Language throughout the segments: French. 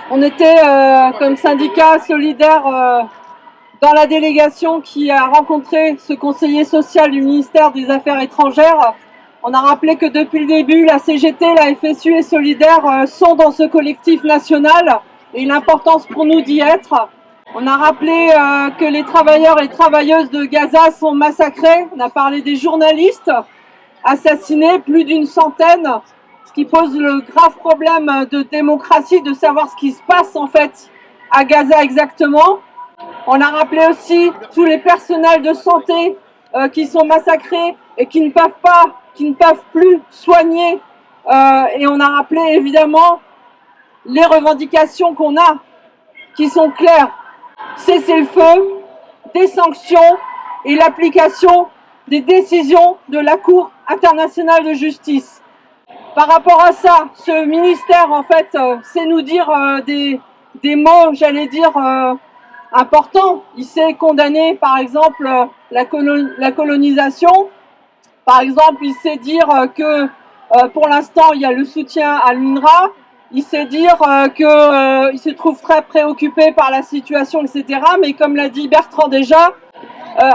On était comme syndicat solidaire dans la délégation qui a rencontré ce conseiller social du ministère des Affaires étrangères. On a rappelé que depuis le début, la CGT, la FSU et Solidaire sont dans ce collectif national et l'importance pour nous d'y être. On a rappelé que les travailleurs et travailleuses de Gaza sont massacrés. On a parlé des journalistes assassinés, plus d'une centaine, ce qui pose le grave problème de démocratie, de savoir ce qui se passe en fait à Gaza exactement. On a rappelé aussi tous les personnels de santé qui sont massacrés et qui ne peuvent plus soigner. Et on a rappelé évidemment les revendications qu'on a, qui sont claires. Cesser le feu, des sanctions et l'application des décisions de la Cour internationale de justice. Par rapport à ça, ce ministère, en fait, sait nous dire des mots, j'allais dire, importants. Il sait condamner, par exemple, la colonisation. Par exemple, il sait dire que, pour l'instant, il y a le soutien à l'UNRWA. Il sait dire qu'il se trouve très préoccupé par la situation, etc. Mais comme l'a dit Bertrand déjà,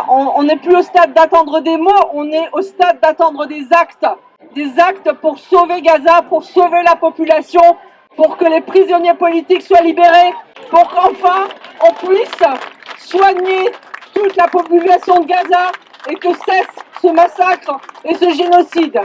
on n'est plus au stade d'attendre des mots, on est au stade d'attendre des actes. Des actes pour sauver Gaza, pour sauver la population, pour que les prisonniers politiques soient libérés, pour qu'enfin on puisse soigner toute la population de Gaza et que cesse ce massacre et ce génocide.